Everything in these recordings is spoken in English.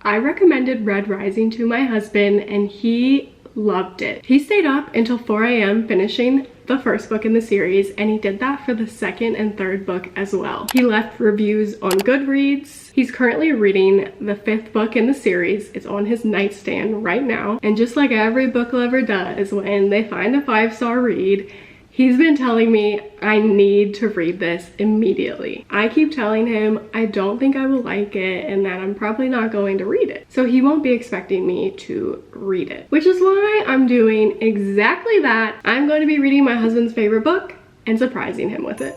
I recommended Red Rising to my husband and he loved it. He stayed up until 4 a.m. finishing the first book in the series, and he did that for the second and third book as well. He left reviews on Goodreads. He's currently reading the 5th book in the series. It's on his nightstand right now. And just like every book lover does when they find a 5-star read, he's been telling me I need to read this immediately. I keep telling him I don't think I will like it and that I'm probably not going to read it. So he won't be expecting me to read it, which is why I'm doing exactly that. I'm going to be reading my husband's favorite book and surprising him with it.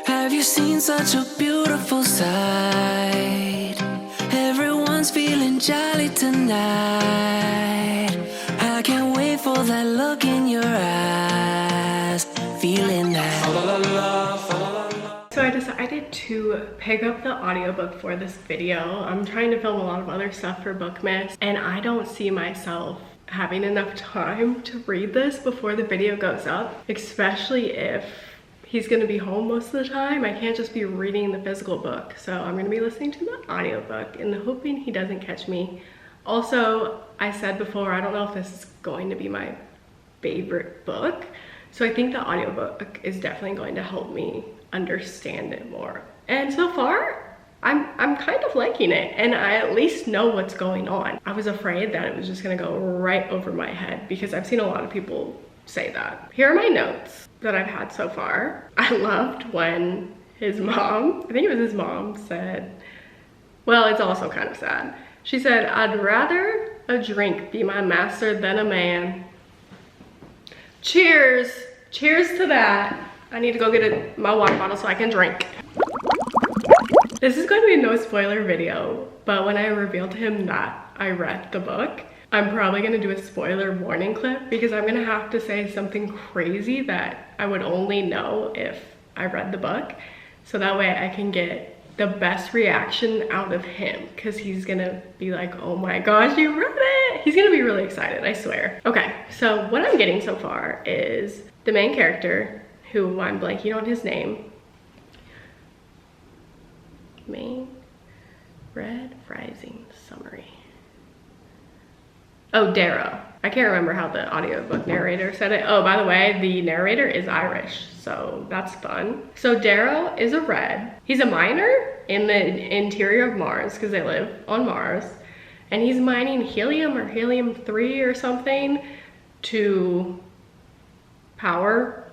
Have you seen such a beautiful sight? Everyone's feeling jolly tonight. I can't wait for that look in your eyes, feeling that. So I decided to pick up the audiobook for this video. I'm trying to film a lot of other stuff for Bookmas, and I don't see myself having enough time to read this before the video goes up, especially if he's gonna be home most of the time. I can't just be reading the physical book. So I'm gonna be listening to the audiobook and hoping he doesn't catch me. Also, I said before, I don't know if this is going to be my favorite book. So I think the audiobook is definitely going to help me understand it more. And so far, I'm kind of liking it, and I at least know what's going on. I was afraid that it was just gonna go right over my head because I've seen a lot of people say that. Here are my notes that I've had so far. I loved when his mom, I think it was his mom, said, well, it's also kind of sad. She said, I'd rather a drink be my master than a man. Cheers. Cheers to that. I need to go get my water bottle so I can drink. This is going to be a no spoiler video, but when I revealed to him that I read the book, I'm probably gonna do a spoiler warning clip because I'm gonna have to say something crazy that I would only know if I read the book. So that way I can get the best reaction out of him, because he's gonna be like, oh my gosh, you read it. He's gonna be really excited, I swear. Okay, so what I'm getting so far is the main character, who I'm blanking on his name. Red Rising summary. Oh, Darrow. I can't remember how the audiobook narrator said it. Oh, by the way, the narrator is Irish, so that's fun. So Darrow is a red. He's a miner in the interior of Mars because they live on Mars. And he's mining helium or helium-3 or something to power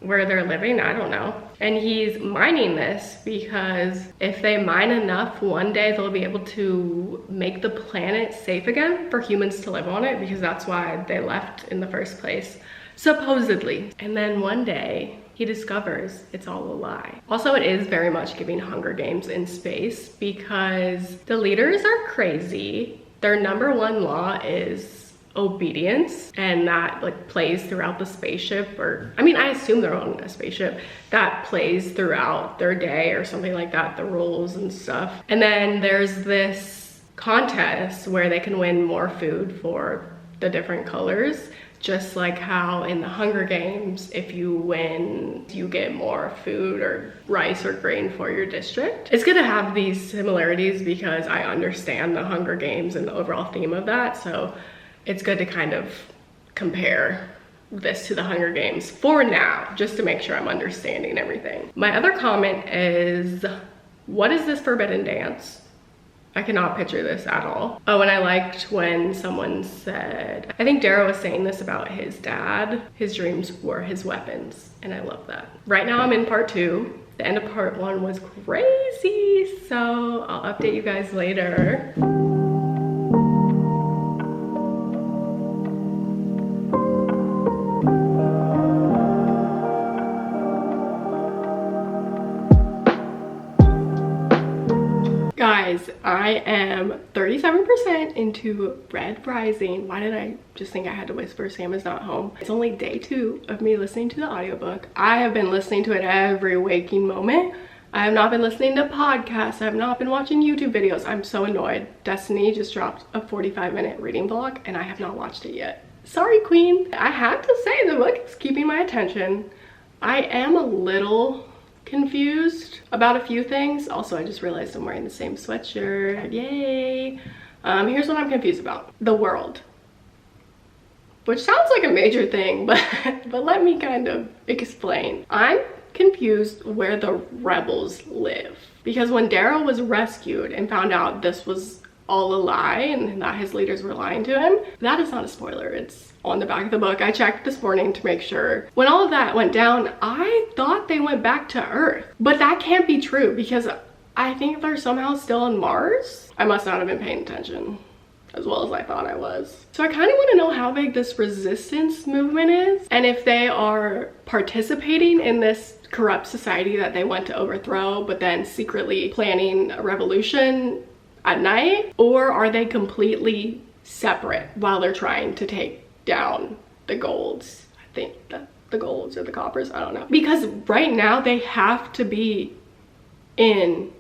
where they're living, I don't know. And he's mining this because if they mine enough, one day they'll be able to make the planet safe again for humans to live on it, because that's why they left in the first place, supposedly. And then one day he discovers it's all a lie. Also, it is very much giving Hunger Games in space because the leaders are crazy. Their #1 law is obedience, and that like plays throughout the spaceship, or I mean, I assume they're on a spaceship. That plays throughout their day or something like that, the rules and stuff. And then there's this contest where they can win more food for the different colors, just like how in the Hunger Games, if you win, you get more food or rice or grain for your district. It's gonna have these similarities because I understand the Hunger Games and the overall theme of that, so it's good to kind of compare this to the Hunger Games for now, just to make sure I'm understanding everything. My other comment is, what is this forbidden dance? I cannot picture this at all. Oh, and I liked when someone said, I think Darrow was saying this about his dad, his dreams were his weapons, and I love that. Right now I'm in part 2. The end of part 1 was crazy, so I'll update you guys later. Guys, I am 37% into Red Rising. Why did I just think I had to whisper Sam is not home? It's only day 2 of me listening to the audiobook. I have been listening to it every waking moment. I have not been listening to podcasts. I have not been watching YouTube videos. I'm so annoyed. Destiny just dropped a 45-minute reading vlog and I have not watched it yet. Sorry, queen. I have to say the book is keeping my attention. I am a little confused about a few things. Also, I just realized I'm wearing the same sweatshirt. Yay! Here's what I'm confused about. The world. Which sounds like a major thing, but let me kind of explain. I'm confused where the rebels live. Because when Darrow was rescued and found out this was all a lie and that his leaders were lying to him, that is not a spoiler. It's on the back of the book. I checked this morning to make sure. When all of that went down, I thought they went back to Earth. But that can't be true because I think they're somehow still on Mars. I must not have been paying attention as well as I thought I was. So I kind of want to know how big this resistance movement is and if they are participating in this corrupt society that they want to overthrow, but then secretly planning a revolution at night, or are they completely separate while they're trying to take down the golds? I think the golds or the coppers, I don't know. Because right now they have to be in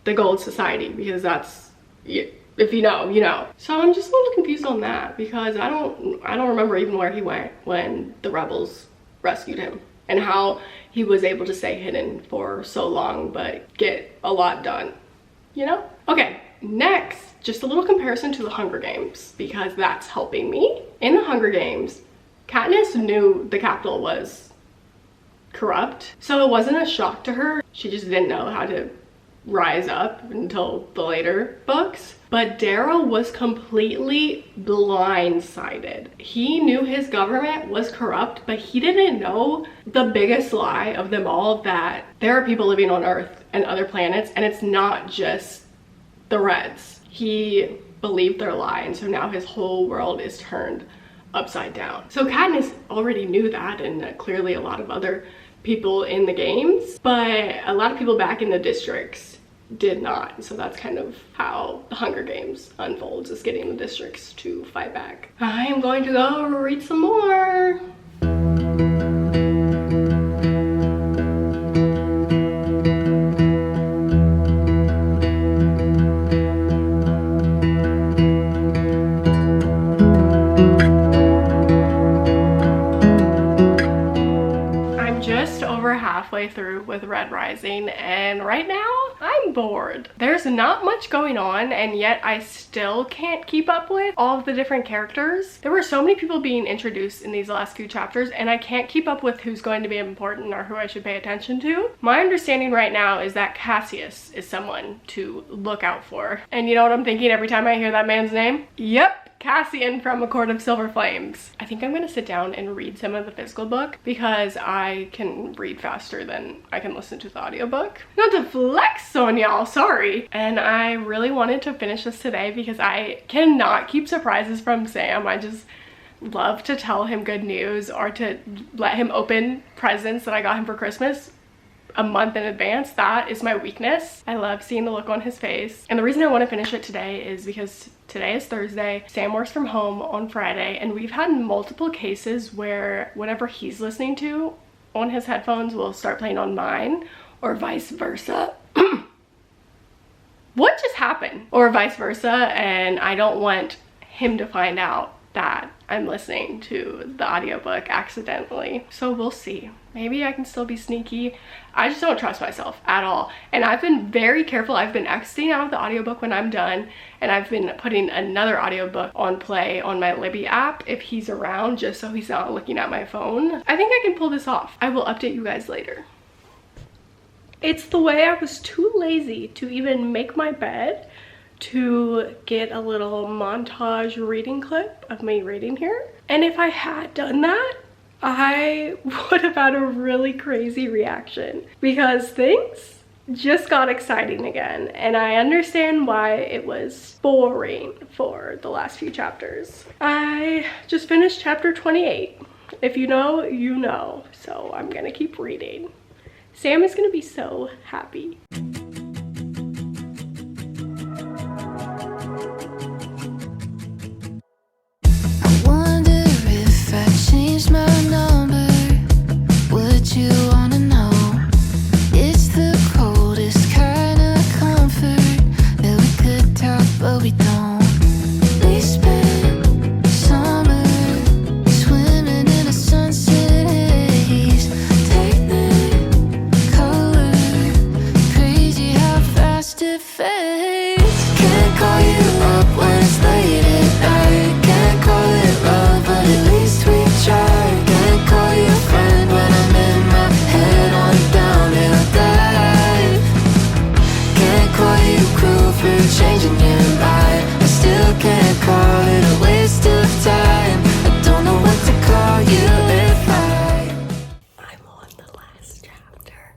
the gold society because that's, if you know, you know. So I'm just a little confused on that because I don't remember even where he went when the rebels rescued him and how he was able to stay hidden for so long but get a lot done, you know? Okay, next, just a little comparison to the Hunger Games because that's helping me. In the Hunger Games, Katniss knew the Capitol was corrupt, so it wasn't a shock to her. She just didn't know how to rise up until the later books. But Darrow was completely blindsided. He knew his government was corrupt, but he didn't know the biggest lie of them all, that there are people living on Earth and other planets, and it's not just the Reds. He believed their lie, and so now his whole world is turned upside down. So Katniss already knew that, and clearly a lot of other people in the games, but a lot of people back in the districts did not. So that's kind of how the Hunger Games unfolds, is getting the districts to fight back. I am going to go read some more. Halfway through with Red Rising, and right now I'm bored. There's not much going on, and yet I still can't keep up with all of the different characters. There were so many people being introduced in these last few chapters, and I can't keep up with who's going to be important or who I should pay attention to. My understanding right now is that Cassius is someone to look out for. And you know what I'm thinking every time I hear that man's name? Yep, Cassian from A Court of Silver Flames. I think I'm gonna sit down and read some of the physical book because I can read faster than I can listen to the audiobook. Not to flex on y'all, sorry. And I really wanted to finish this today because I cannot keep surprises from Sam. I just love to tell him good news or to let him open presents that I got him for Christmas a month in advance. That is my weakness. I love seeing the look on his face. And the reason I want to finish it today is because today is Thursday. Sam works from home on Friday, and we've had multiple cases where whatever he's listening to on his headphones will start playing on mine, or vice versa. What just happened? Or vice versa, and I don't want him to find out that I'm listening to the audiobook accidentally. So we'll see. Maybe I can still be sneaky. I just don't trust myself at all. And I've been very careful. I've been exiting out of the audiobook when I'm done, and I've been putting another audiobook on play on my Libby app if he's around, just so he's not looking at my phone. I think I can pull this off. I will update you guys later. It's the way I was too lazy to even make my bed to get a little montage reading clip of me reading here. And if I had done that, I would have had a really crazy reaction because things just got exciting again. And I understand why it was boring for the last few chapters. I just finished chapter 28. If you know, you know. So I'm gonna keep reading. Sam is gonna be so happy. My number, would you wanna know? It's the coldest kind of comfort that we could talk, but we don't. We spent summer swimming in a sunset haze, technicolor nights. Can't call you up when it's late at night. Can't call it love, but at least we tried. Can't call you a friend when I'm in my head on a downhill dive. Can't call you cruel for changing your mind. I still can't call it a waste of time. I don't know what to call you if I'm on the last chapter.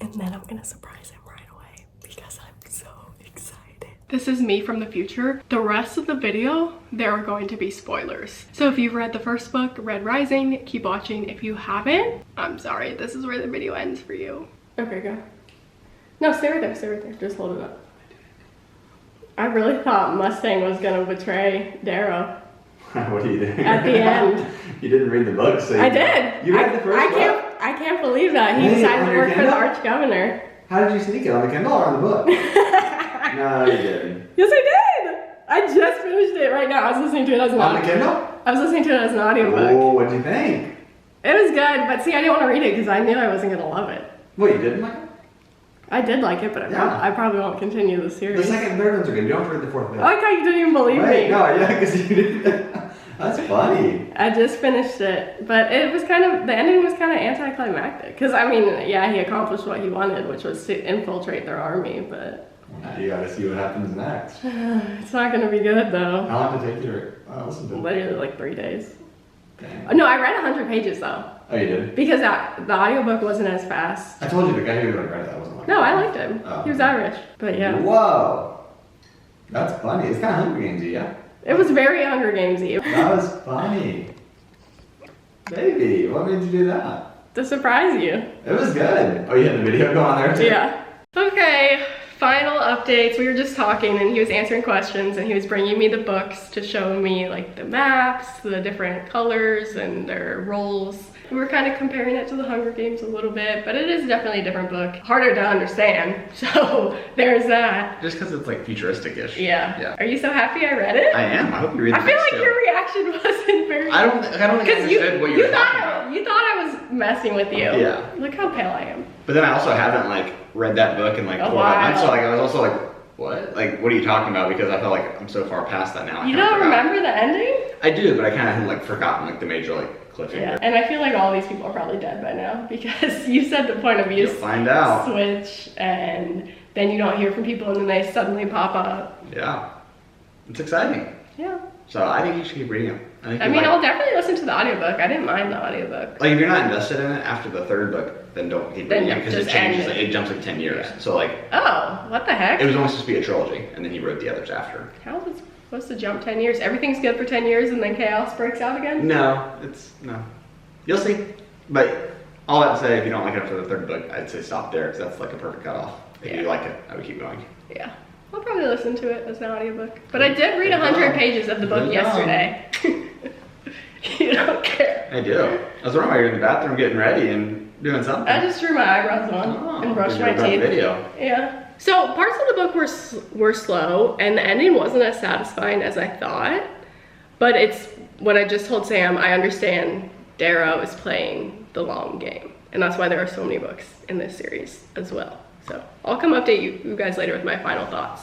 And then I'm gonna surprise him right away because I'm so excited. This is me from the future. The rest of the video, there are going to be spoilers. So if you've read the first book, Red Rising, keep watching. If you haven't, I'm sorry, this is where the video ends for you. Okay, go. No, stay right there, stay right there. Just hold it up. I really thought Mustang was gonna betray Darrow. What do you think? At the end. You didn't read the book, so I did. You read the first book? I can't believe that. He decided to work for the Arch Governor. How did you sneak it? On the Kindle or on the book? No, you didn't. Yes, I did. I just finished it right now. I was listening to it as an On the Kindle? I was listening to it as an audiobook. Oh, what'd you think? It was good, but see, I didn't want to read it because I knew I wasn't gonna love it. What, you didn't like it? I did like it, but I probably won't continue the series. The second and third ones are good. You don't have to read the fourth book. I like how you didn't even believe me. No, yeah, because you didn't. That's funny. I just finished it, but it was kind of, the ending was kind of anticlimactic. Because, I mean, yeah, he accomplished what he wanted, which was to infiltrate their army, but... Now you gotta see what happens next. It's not going to be good, though. I'll have to take you to listen to it. Literally like 3 days. Dang. No, I read 100 pages, though. Oh, you did? Because the audiobook wasn't as fast. I told you the guy who read that wasn't like No, I liked him. Oh. He was Irish, but yeah. Whoa. That's funny. It's kind of Hunger Games-y, yeah? It was very Hunger Games-y. That was funny. Baby, what made you do that? To surprise you. It was good. Oh, you had the video go on there too? Yeah. Okay, final updates. We were just talking and he was answering questions and he was bringing me the books to show me like the maps, the different colors and their roles. We were kind of comparing it to the Hunger Games a little bit, but it is definitely a different book. Harder to understand, so there's that. Just because it's like futuristic-ish. Yeah. Are you so happy I read it? I am. I hope you read the I feel next like two. your reaction wasn't very... I don't think I understood what you were talking about. You thought I was messing with you. Yeah. Look how pale I am. But then I also haven't like read that book in like 4 months, so like I was also like, what? Like, what are you talking about? Because I feel like I'm so far past that now. You don't remember the ending? I do, but I kind of had like forgotten like the major like cliffhanger. Yeah, and I feel like all these people are probably dead by now because you said the point of view You'll find out. switch and then you don't hear from people and then they suddenly pop up. Yeah, it's exciting. Yeah. So I think you should keep reading them. I mean, I'll definitely listen to the audiobook. I didn't mind the audiobook. Like if you're not invested in it after the third book, then don't keep reading it because it changes. It jumps like 10 years. Yeah. So like. Oh, what the heck? It was only supposed to be a trilogy, and then he wrote the others after. How is it supposed to jump 10 years? Everything's good for 10 years and then chaos breaks out again? No. You'll see. But all that to say, if you don't like it after the third book, I'd say stop there because that's like a perfect cutoff. If you like it, I would keep going. Yeah. I'll probably listen to it as an audiobook. But I did read 100 pages of the book yesterday. You don't care. I do. I was wondering why you're in the bathroom getting ready and doing something. I just drew my eyebrows on and brushed my teeth. Video. Yeah. So parts of the book were slow and the ending wasn't as satisfying as I thought. But it's what I just told Sam, I understand Darrow is playing the long game. And that's why there are so many books in this series as well. So I'll come update you guys later with my final thoughts.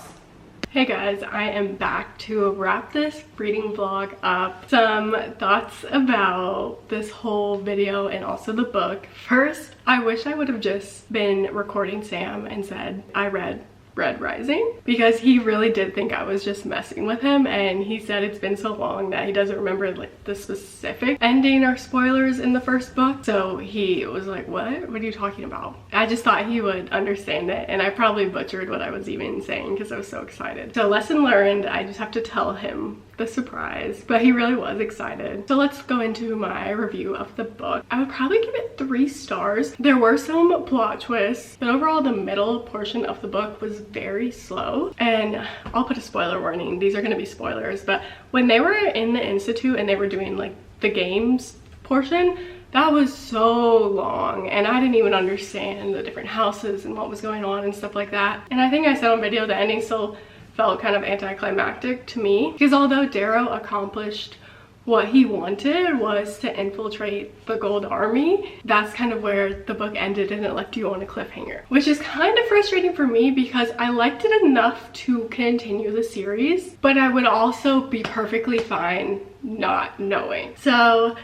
Hey guys, I am back to wrap this reading vlog up. Some thoughts about this whole video and also the book. First, I wish I would have just been recording Sam and said I read Red Rising because he really did think I was just messing with him and he said it's been so long that he doesn't remember like the specific ending or spoilers in the first book. So he was like, what are you talking about? I just thought he would understand it and I probably butchered what I was even saying because I was so excited. So lesson learned, I just have to tell him the surprise, but he really was excited. So let's go into my review of the book. I would probably give it 3 stars. There were some plot twists, but overall the middle portion of the book was very slow. And I'll put a spoiler warning. These are gonna be spoilers, but when they were in the Institute and they were doing like the games portion, that was so long and I didn't even understand the different houses and what was going on and stuff like that. And I think I said on video the ending still felt kind of anticlimactic to me because although Darrow accomplished what he wanted was to infiltrate the Gold Army. That's kind of where the book ended, and it left you on a cliffhanger, which is kind of frustrating for me because I liked it enough to continue the series, but I would also be perfectly fine not knowing. So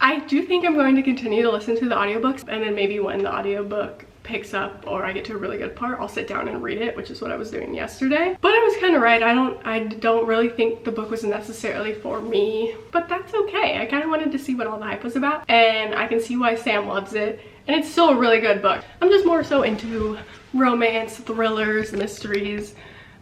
I do think I'm going to continue to listen to the audiobooks, and then maybe when the audiobook picks up or I get to a really good part, I'll sit down and read it, which is what I was doing yesterday. But I was kind of right. I don't really think the book was necessarily for me, but that's okay. I kind of wanted to see what all the hype was about, and I can see why Sam loves it, and it's still a really good book. I'm just more so into romance, thrillers, mysteries,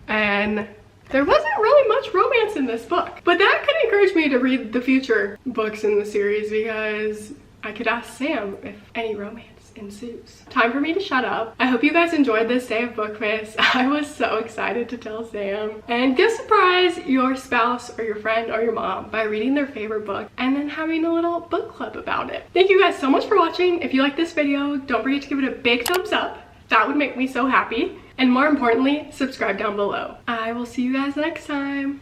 and there wasn't really much romance in this book. But that could encourage me to read the future books in the series because I could ask Sam if any romance ensues. Time for me to shut up. I hope you guys enjoyed this day of Bookmas. I was so excited to tell Sam. And go surprise your spouse or your friend or your mom by reading their favorite book and then having a little book club about it. Thank you guys so much for watching. If you like this video, don't forget to give it a big thumbs up. That would make me so happy. And more importantly, subscribe down below. I will see you guys next time.